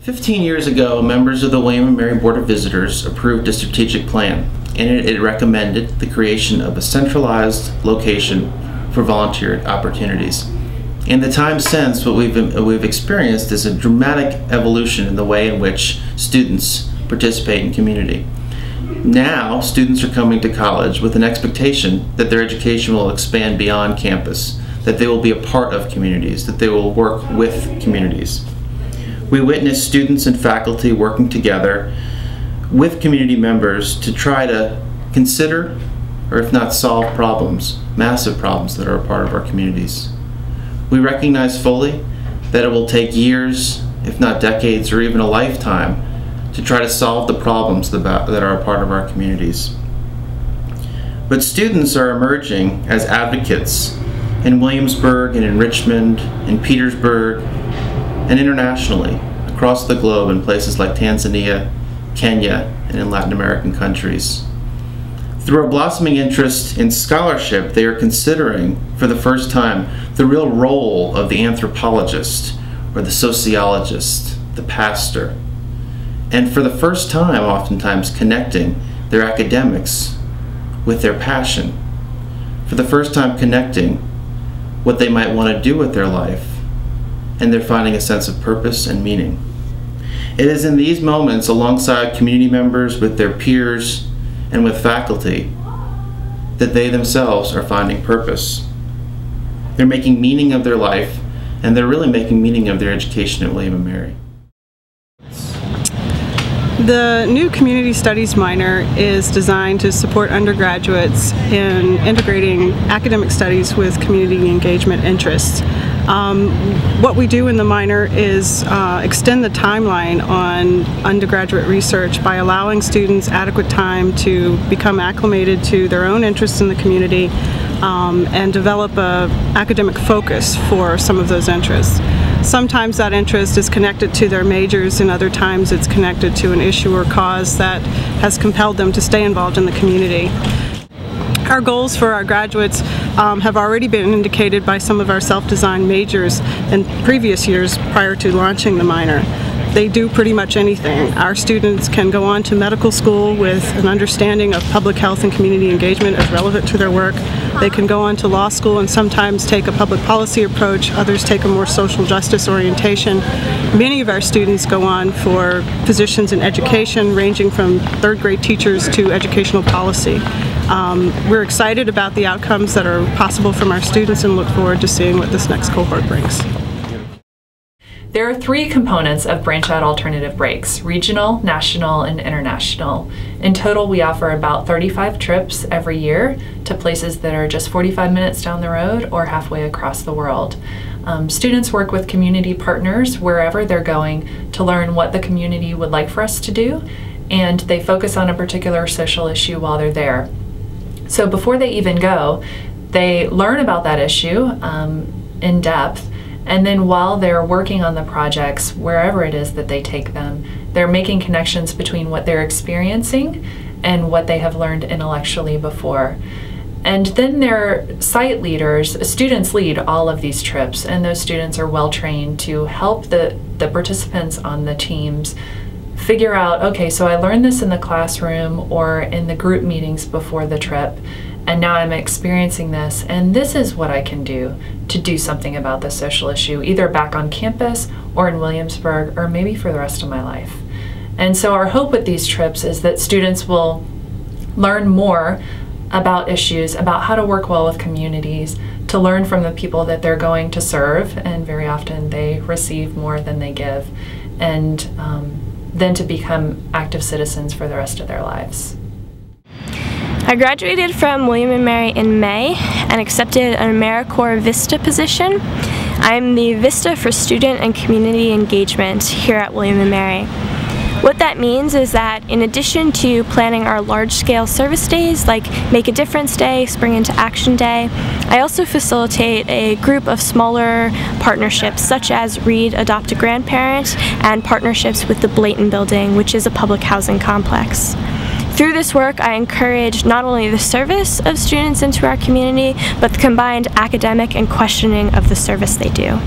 15 years ago, members of the William & Mary Board of Visitors approved a strategic plan. In it recommended the creation of a centralized location for volunteer opportunities. In the time since, what we've experienced is a dramatic evolution in the way in which students participate in community. Now, students are coming to college with an expectation that their education will expand beyond campus, that they will be a part of communities, that they will work with communities. We witness students and faculty working together with community members to try to consider, or if not solve problems, massive problems that are a part of our communities. We recognize fully that it will take years, if not decades, or even a lifetime to try to solve the problems that are a part of our communities. But students are emerging as advocates in Williamsburg and in Richmond, in Petersburg, and internationally, across the globe in places like Tanzania, Kenya, and in Latin American countries. Through a blossoming interest in scholarship, they are considering, for the first time, the real role of the anthropologist, or the sociologist, the pastor, and for the first time, oftentimes, connecting their academics with their passion. For the first time, connecting what they might want to do with their life, and they're finding a sense of purpose and meaning. It is in these moments, alongside community members, with their peers, and with faculty, that they themselves are finding purpose. They're making meaning of their life, and they're really making meaning of their education at William & Mary. The new Community Studies minor is designed to support undergraduates in integrating academic studies with community engagement interests. What we do in the minor is extend the timeline on undergraduate research by allowing students adequate time to become acclimated to their own interests in the community and develop an academic focus for some of those interests. Sometimes that interest is connected to their majors, and other times it's connected to an issue or cause that has compelled them to stay involved in the community. Our goals for our graduates have already been indicated by some of our self-designed majors in previous years prior to launching the minor. They do pretty much anything. Our students can go on to medical school with an understanding of public health and community engagement as relevant to their work. They can go on to law school and sometimes take a public policy approach. Others take a more social justice orientation. Many of our students go on for positions in education, ranging from third grade teachers to educational policy. We're excited about the outcomes that are possible from our students and look forward to seeing what this next cohort brings. There are three components of Branch Out Alternative Breaks: regional, national, and international. In total, we offer about 35 trips every year to places that are just 45 minutes down the road or halfway across the world. Students work with community partners wherever they're going to learn what the community would like for us to do, and they focus on a particular social issue while they're there. So before they even go, they learn about that issue in depth. And then while they're working on the projects, wherever it is that they take them, they're making connections between what they're experiencing and what they have learned intellectually before. And then their site leaders, students lead all of these trips, and those students are well trained to help the participants on the teams figure out, okay, so I learned this in the classroom or in the group meetings before the trip, and now I'm experiencing this, and this is what I can do to do something about this social issue, either back on campus or in Williamsburg, or maybe for the rest of my life. And so our hope with these trips is that students will learn more about issues, about how to work well with communities, to learn from the people that they're going to serve, and very often they receive more than they give, and then to become active citizens for the rest of their lives. I graduated from William & Mary in May and accepted an AMERICORPS VISTA position. I'm the VISTA for Student and Community Engagement here at William & Mary. What that means is that in addition to planning our large-scale service days like Make a Difference Day, Spring into Action Day, I also facilitate a group of smaller partnerships such as Read, Adopt a Grandparent, and partnerships with the Blayton Building, which is a public housing complex. Through this work, I encourage not only the service of students into our community, but the combined academic and questioning of the service they do.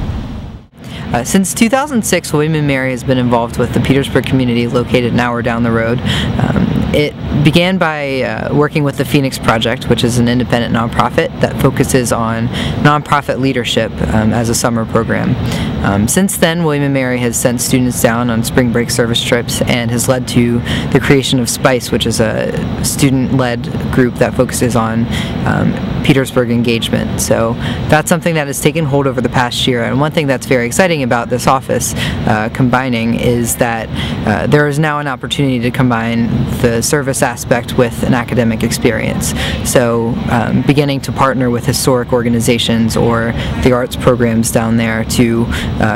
Since 2006, William & Mary has been involved with the Petersburg community located an hour down the road. It began by working with the Phoenix Project, which is an independent nonprofit that focuses on nonprofit leadership as a summer program. Since then, William & Mary has sent students down on spring break service trips and has led to the creation of SPICE, which is a student-led group that focuses on Petersburg engagement. So that's something that has taken hold over the past year, and one thing that's very exciting about this office combining is that there is now an opportunity to combine the service aspect with an academic experience. So beginning to partner with historic organizations or the arts programs down there to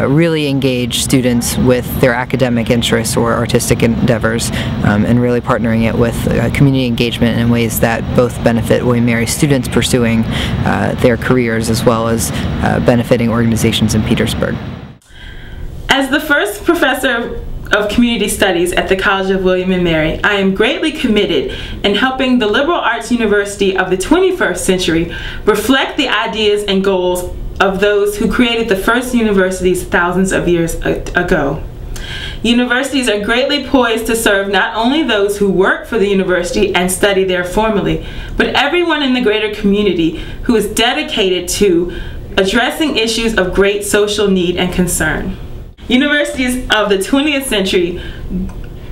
really engage students with their academic interests or artistic endeavors, and really partnering it with community engagement in ways that both benefit William & Mary students pursuing their careers as well as benefiting organizations in Petersburg. As the first professor of Community Studies at the College of William & Mary, I am greatly committed in helping the liberal arts university of the 21st century reflect the ideas and goals of those who created the first universities thousands of years ago. Universities are greatly poised to serve not only those who work for the university and study there formally, but everyone in the greater community who is dedicated to addressing issues of great social need and concern. Universities of the 20th century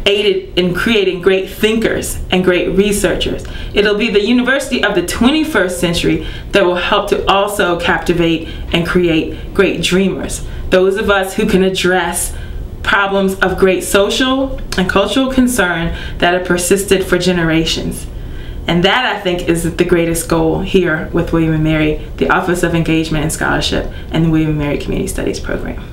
aided in creating great thinkers and great researchers. It'll be the university of the 21st century that will help to also captivate and create great dreamers. Those of us who can address problems of great social and cultural concern that have persisted for generations. And that, I think, is the greatest goal here with William & Mary, the Office of Engagement and Scholarship, and the William & Mary Community Studies program.